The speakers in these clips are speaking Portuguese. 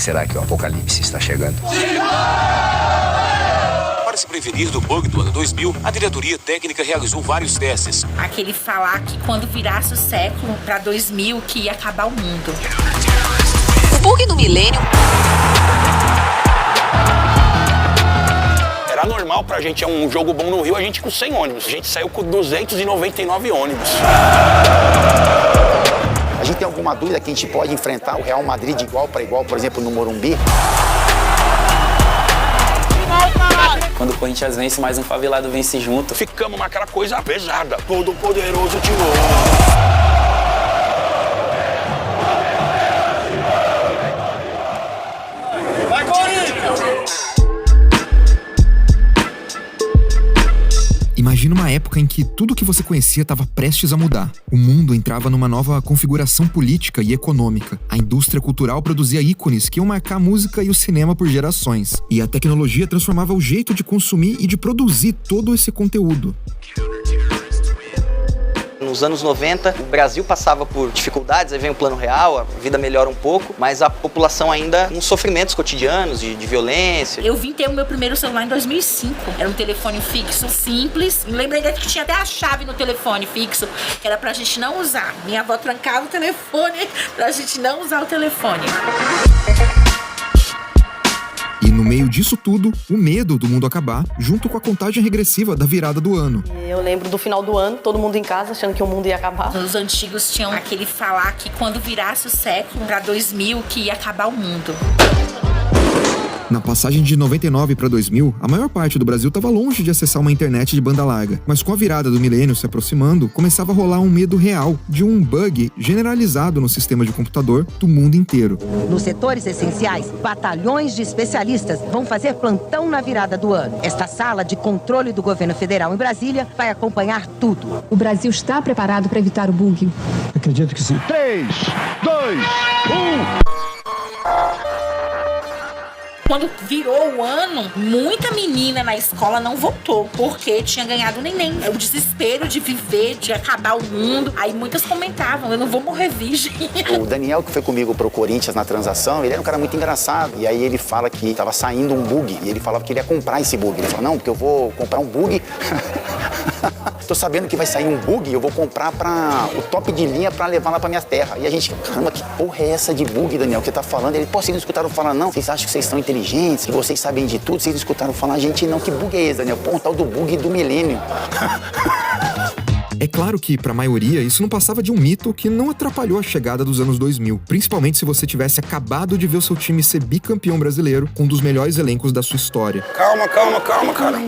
será que o apocalipse está chegando? Para se prevenir do bug do ano 2000, a diretoria técnica realizou vários testes. Aquele falar que quando virasse o século, para 2000, que ia acabar o mundo. O bug do milênio... Era normal pra gente, é um jogo bom no Rio, a gente com 100 ônibus. A gente saiu com 299 ônibus. A gente tem alguma dúvida que a gente pode enfrentar o Real Madrid de igual para igual, por exemplo, no Morumbi? Quando o Corinthians vence, mais um favelado vence junto. Ficamos naquela coisa pesada. Todo poderoso Timão. Vai, Corinthians! Imagina uma época em que tudo que você conhecia estava prestes a mudar. O mundo entrava numa nova configuração política e econômica. A indústria cultural produzia ícones que iam marcar a música e o cinema por gerações. E a tecnologia transformava o jeito de consumir e de produzir todo esse conteúdo. Nos anos 90, o Brasil passava por dificuldades, aí vem o Plano Real, a vida melhora um pouco, mas a população ainda com sofrimentos cotidianos, de violência. Eu vim ter o meu primeiro celular em 2005. Era um telefone fixo, simples. Me lembrei que tinha até a chave no telefone fixo, que era pra gente não usar. Minha avó trancava o telefone pra gente não usar o telefone. E no meio disso tudo, o medo do mundo acabar, junto com a contagem regressiva da virada do ano. Eu lembro do final do ano, todo mundo em casa achando que o mundo ia acabar. Os antigos tinham aquele falar que quando virasse o século, para 2000, que ia acabar o mundo. Na passagem de 99 para 2000, a maior parte do Brasil estava longe de acessar uma internet de banda larga. Mas com a virada do milênio se aproximando, começava a rolar um medo real de um bug generalizado no sistema de computador do mundo inteiro. Nos setores essenciais, batalhões de especialistas vão fazer plantão na virada do ano. Esta sala de controle do governo federal em Brasília vai acompanhar tudo. O Brasil está preparado para evitar o bug? Acredito que sim. 3, 2, 1... Quando virou o ano, muita menina na escola não voltou, porque tinha ganhado o neném. O desespero de viver, de acabar o mundo. Aí muitas comentavam, eu não vou morrer virgem. O Daniel, que foi comigo pro Corinthians na transação, ele era um cara muito engraçado. E aí ele fala que tava saindo um bug, e ele falava que ele ia comprar esse bug. Ele falou, não, porque eu vou comprar um bug... Tô sabendo que vai sair um bug, eu vou comprar o top de linha pra levar lá pra minha terra. E a gente, caramba, que porra é essa de bug, Daniel, que você tá falando? Ele, pô, vocês não escutaram falar, não? Vocês acham que vocês são inteligentes, que vocês sabem de tudo, vocês não escutaram falar? A gente não, que bug é esse, Daniel? Pô, um tal do bug do milênio. É claro que, para a maioria, isso não passava de um mito que não atrapalhou a chegada dos anos 2000, principalmente se você tivesse acabado de ver o seu time ser bicampeão brasileiro com um dos melhores elencos da sua história. Calma, cara.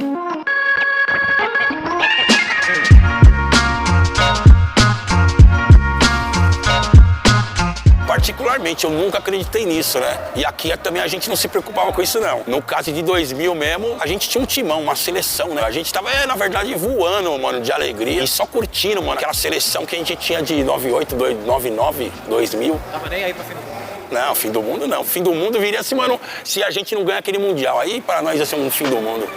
Particularmente, eu nunca acreditei nisso, né? E aqui também a gente não se preocupava com isso, não. No caso de 2000 mesmo, a gente tinha um timão, uma seleção, né? A gente tava, na verdade, voando, mano, de alegria e só curtindo, mano, aquela seleção que a gente tinha de 98, 99, 2000. Tava nem aí pra fim do mundo. Não, fim do mundo não. Fim do mundo viria assim, mano, se a gente não ganha aquele mundial. Aí, para nós, ia ser um fim do mundo.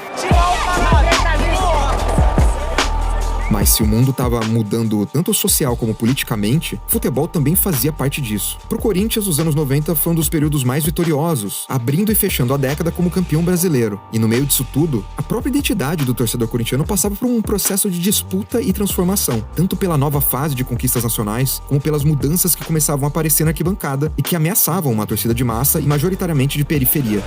Mas se o mundo estava mudando tanto social como politicamente, futebol também fazia parte disso. Pro Corinthians, os anos 90 foi um dos períodos mais vitoriosos, abrindo e fechando a década como campeão brasileiro. E no meio disso tudo, a própria identidade do torcedor corintiano passava por um processo de disputa e transformação, tanto pela nova fase de conquistas nacionais, como pelas mudanças que começavam a aparecer na arquibancada e que ameaçavam uma torcida de massa e majoritariamente de periferia.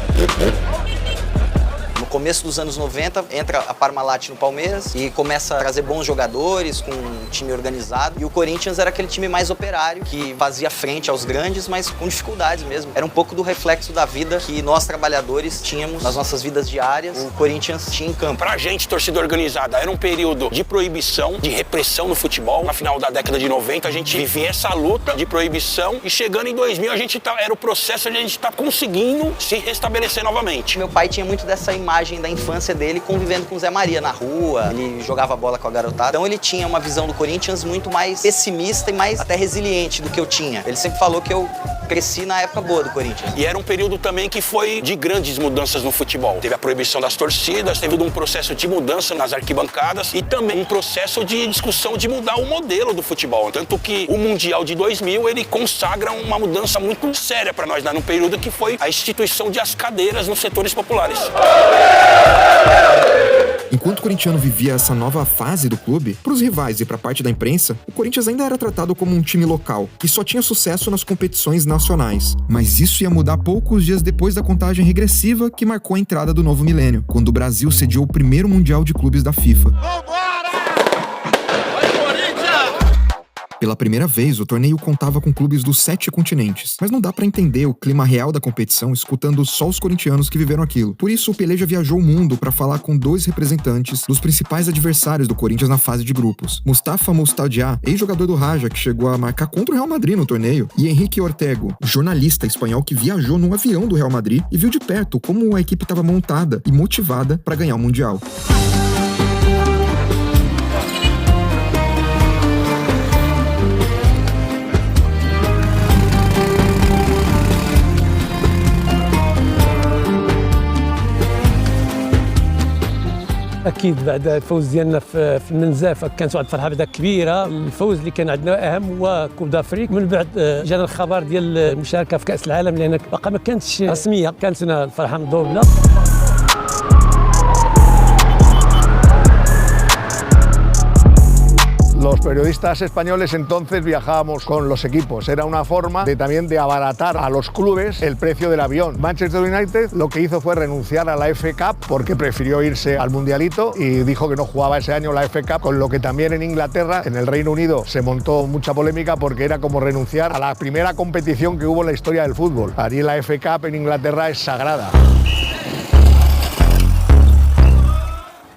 No começo dos anos 90, entra a Parmalat no Palmeiras e começa a trazer bons jogadores, com um time organizado. E o Corinthians era aquele time mais operário, que fazia frente aos grandes, mas com dificuldades mesmo. Era um pouco do reflexo da vida que nós, trabalhadores, tínhamos nas nossas vidas diárias. O Corinthians tinha em campo. Pra gente, torcida organizada, era um período de proibição, de repressão no futebol. Na final da década de 90, a gente vivia essa luta de proibição. E chegando em 2000, era o processo de a gente estar conseguindo se restabelecer novamente. Meu pai tinha muito dessa imagem da infância dele convivendo com o Zé Maria na rua, ele jogava bola com a garotada, então ele tinha uma visão do Corinthians muito mais pessimista e mais até resiliente do que eu tinha. Ele sempre falou que eu cresci na época boa do Corinthians. E era um período também que foi de grandes mudanças no futebol. Teve a proibição das torcidas, teve um processo de mudança nas arquibancadas e também um processo de discussão de mudar o modelo do futebol. Tanto que o Mundial de 2000, ele consagra uma mudança muito séria para nós, né? Num período que foi a instituição de as cadeiras nos setores populares. Enquanto o corintiano vivia essa nova fase do clube, para os rivais e para parte da imprensa, o Corinthians ainda era tratado como um time local, que só tinha sucesso nas competições nacionais. Mas isso ia mudar poucos dias depois da contagem regressiva que marcou a entrada do novo milênio, quando o Brasil sediou o primeiro Mundial de Clubes da FIFA. Pela primeira vez, o torneio contava com clubes dos 7 continentes, mas não dá pra entender o clima real da competição escutando só os corintianos que viveram aquilo. Por isso, o Pelé já viajou o mundo pra falar com 2 representantes dos principais adversários do Corinthians na fase de grupos. Mustafa Mustadiá, ex-jogador do Raja, que chegou a marcar contra o Real Madrid no torneio, e Henrique Ortego, jornalista espanhol que viajou num avião do Real Madrid e viu de perto como a equipe estava montada e motivada pra ganhar o Mundial. اكيد بعد الفوز ديالنا في المنزاف كانت واحد الفرحه بعدا كبيره. الفوز اللي كان عندنا اهم هو كوب دافريك. من بعد جانا الخبر ديال المشاركه في كاس العالم لان باقا ما كانتش رسميه. كانت هنا الفرحه مضوبله. Los periodistas españoles entonces viajábamos con los equipos. Era una forma de también de abaratar a los clubes el precio del avión. Manchester United lo que hizo fue renunciar a la FA Cup porque prefirió irse al Mundialito y dijo que no jugaba ese año la FA Cup, con lo que también en Inglaterra, en el Reino Unido, se montó mucha polémica porque era como renunciar a la primera competición que hubo en la historia del fútbol. Allí la FA Cup en Inglaterra es sagrada.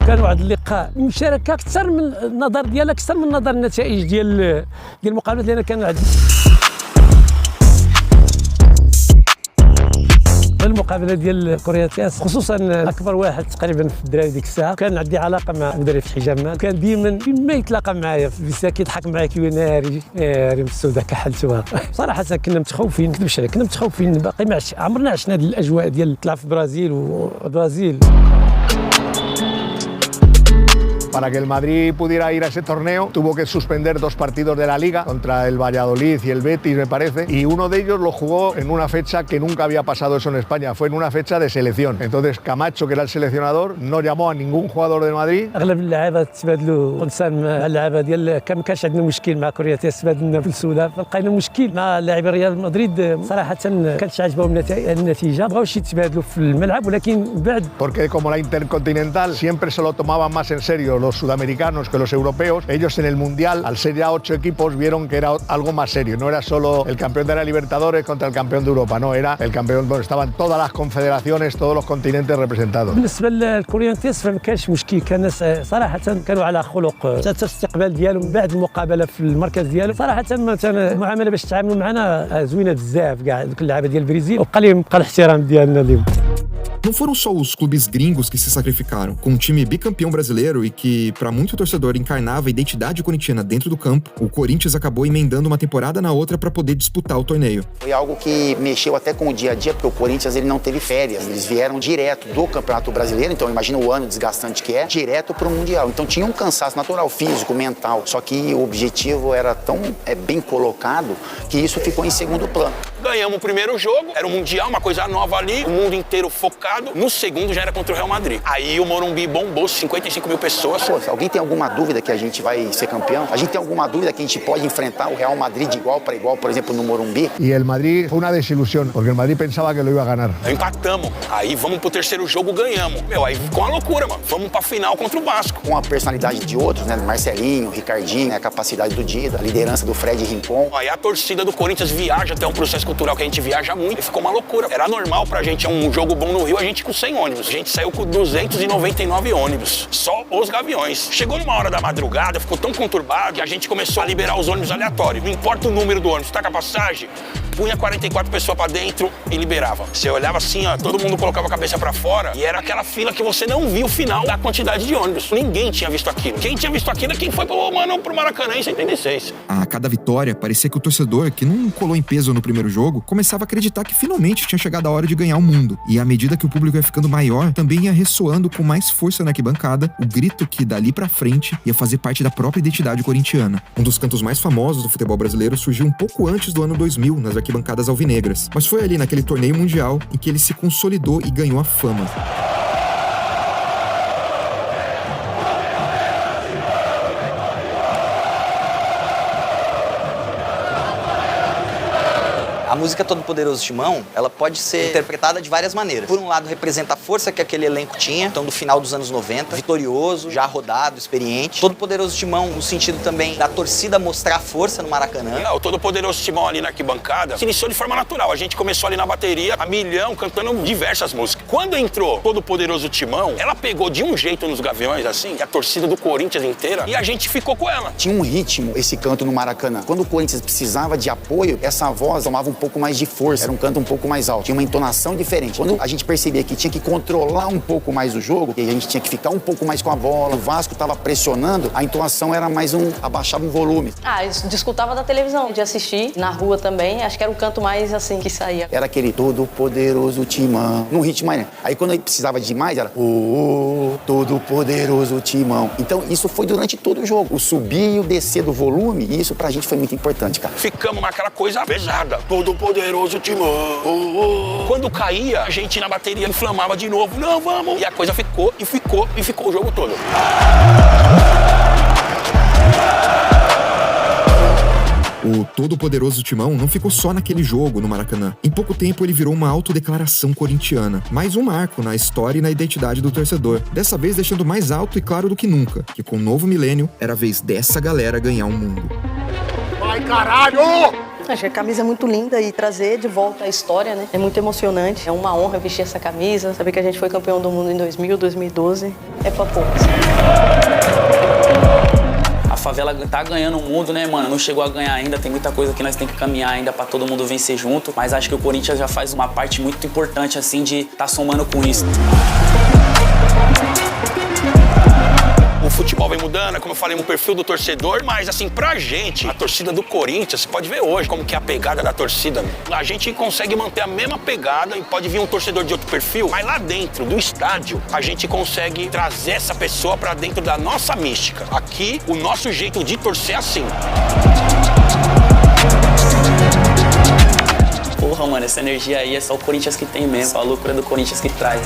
كان واحد اللقاء المشاركه اكثر من النظر ديالها اكثر من نظر النتائج ديال المقابلات لان كان عندي المقابله ديال كوريا كاس خصوصا اكبر واحد تقريبا في الدراري ديك الساعه كان عندي علاقه مع مدرب فتحي جمال كان ديما فين ما يتلاقى معايا في كيضحك معايا كي ناري ريم السوداء كحلتوها صراحه كنا متخوفين ما نكذبش عليك كنا متخوفين باقي ما عمرنا عشنا هذه الاجواء ديال تلعب في البرازيل والبرازيل. Para que el Madrid pudiera ir a ese torneo, tuvo que suspender 2 partidos de la Liga contra el Valladolid y el Betis, me parece, y uno de ellos lo jugó en una fecha que nunca había pasado eso en España, fue en una fecha de selección. Entonces Camacho, que era el seleccionador, no llamó a ningún jugador del Madrid. اغلب اللعابه تبادلوا انسان مع اللعابه ديال ما كانش عندنا مشكل مع كوريا تبادلنا في السوداء فلقينا مشكل مع لاعبي ريال مدريد صراحه كانتش عاجبهم النتيجه بغاوش يتبادلوا في الملعب ولكن بعد porque como la Intercontinental siempre se lo tomaban más en serio los sudamericanos que los europeos, ellos en el Mundial, al ser ya 8 equipos, vieron que era algo más serio. No era solo el campeón de la Libertadores contra el campeón de Europa, no, era el campeón donde estaban todas las confederaciones, todos los continentes representados. بالنسبة للكوريين ما كانش مشكل، كان صراحة كانوا على خلق، حتى الاستقبال ديالهم بعد المقابلة في المركز ديالهم، صراحة المعاملة باش تعاملوا معنا زوينة بزاف كاع دوك اللعابة ديال البرازيل، وبقى الاحترام ديالنا ليهم. Não foram só os clubes gringos que se sacrificaram. Com um time bicampeão brasileiro e que, para muito torcedor, encarnava a identidade corintiana dentro do campo, o Corinthians acabou emendando uma temporada na outra para poder disputar o torneio. Foi algo que mexeu até com o dia a dia, porque o Corinthians ele não teve férias. Eles vieram direto do Campeonato Brasileiro, então imagina o ano desgastante que é, direto para o Mundial. Então tinha um cansaço natural, físico, mental. Só que o objetivo era tão bem colocado que isso ficou em segundo plano. Ganhamos o primeiro jogo, era um Mundial, uma coisa nova ali, o mundo inteiro focado. No segundo já era contra o Real Madrid. Aí o Morumbi bombou, 55 mil pessoas. Pô, se alguém tem alguma dúvida que a gente vai ser campeão, a gente tem alguma dúvida que a gente pode enfrentar o Real Madrid de igual para igual, por exemplo, no Morumbi. Y el Madrid fue una desilusión, porque el Madrid pensaba que lo iba a ganar. Empatamos, aí vamos pro terceiro jogo, ganhamos. Meu, aí ficou uma loucura, mano. Vamos pra final contra o Vasco. Com a personalidade de outros, né, Marcelinho, Ricardinho, a capacidade do Dida, a liderança do Fred Rincon. Aí a torcida do Corinthians viaja até um processo cultural que a gente viaja muito e ficou uma loucura. Era normal pra gente, é um jogo bom no Rio, a gente com 100 ônibus. A gente saiu com 299 ônibus, só os Gaviões. Chegou numa hora da madrugada, ficou tão conturbado que a gente começou a liberar os ônibus aleatórios. Não importa o número do ônibus, tá com a passagem? punha 44 pessoas pra dentro e liberava. Você olhava assim, ó, todo mundo colocava a cabeça pra fora e era aquela fila que você não viu o final da quantidade de ônibus. Ninguém tinha visto aquilo. Quem tinha visto aquilo é quem foi pro Maracanã em 76. A cada vitória, parecia que o torcedor, que não colou em peso no primeiro jogo, começava a acreditar que finalmente tinha chegado a hora de ganhar o mundo. E à medida que o público ia ficando maior, também ia ressoando com mais força na arquibancada o grito que, dali pra frente, ia fazer parte da própria identidade corintiana. Um dos cantos mais famosos do futebol brasileiro surgiu um pouco antes do ano 2000, nas arquibancadas alvinegras. Mas foi ali, naquele torneio mundial, em que ele se consolidou e ganhou a fama. A música Todo Poderoso Timão, ela pode ser interpretada de várias maneiras. Por um lado, representa a força que aquele elenco tinha, então do final dos anos 90, vitorioso, já rodado, experiente. Todo Poderoso Timão, no sentido também da torcida mostrar força no Maracanã. Não, o Todo Poderoso Timão ali na arquibancada se iniciou de forma natural. A gente começou ali na bateria, a milhão, cantando diversas músicas. Quando entrou Todo Poderoso Timão, ela pegou de um jeito nos Gaviões, assim, a torcida do Corinthians inteira, e a gente ficou com ela. Tinha um ritmo esse canto no Maracanã. Quando o Corinthians precisava de apoio, essa voz tomava um pouco mais de força, era um canto um pouco mais alto, tinha uma entonação diferente. Quando a gente percebia que tinha que controlar um pouco mais o jogo, que a gente tinha que ficar um pouco mais com a bola, o Vasco estava pressionando, a entonação era mais abaixava o volume. Eu escutava da televisão, de assistir, na rua também, acho que era o canto mais assim que saía. Era aquele Todo Poderoso Timão, num ritmo mais, né? Aí quando ele precisava de mais, era Todo Poderoso Timão. Então isso foi durante todo o jogo, o subir e o descer do volume, e isso pra gente foi muito importante, cara. Ficamos naquela coisa pesada, Todo Poderoso Timão. Quando caía, a gente na bateria inflamava de novo. Não, vamos! E a coisa ficou o jogo todo. O todo-poderoso Timão não ficou só naquele jogo no Maracanã. Em pouco tempo ele virou uma autodeclaração corintiana. Mais um marco na história e na identidade do torcedor. Dessa vez deixando mais alto e claro do que nunca, que com o novo milênio era a vez dessa galera ganhar o mundo. Vai, caralho! Acho que a camisa é muito linda e trazer de volta a história, né? É muito emocionante. É uma honra vestir essa camisa. Saber que a gente foi campeão do mundo em 2000, 2012. É pra poucos. A favela tá ganhando o mundo, né, mano? Não chegou a ganhar ainda, tem muita coisa que nós temos que caminhar ainda pra todo mundo vencer junto. Mas acho que o Corinthians já faz uma parte muito importante, assim, de tá somando com isso. O futebol vem mudando, como eu falei, o perfil do torcedor, mas assim, pra gente, a torcida do Corinthians, você pode ver hoje como que é a pegada da torcida. A gente consegue manter a mesma pegada e pode vir um torcedor de outro perfil, mas lá dentro do estádio, a gente consegue trazer essa pessoa pra dentro da nossa mística. Aqui, o nosso jeito de torcer é assim. Porra, mano, essa energia aí é só o Corinthians que tem mesmo, a loucura do Corinthians que traz.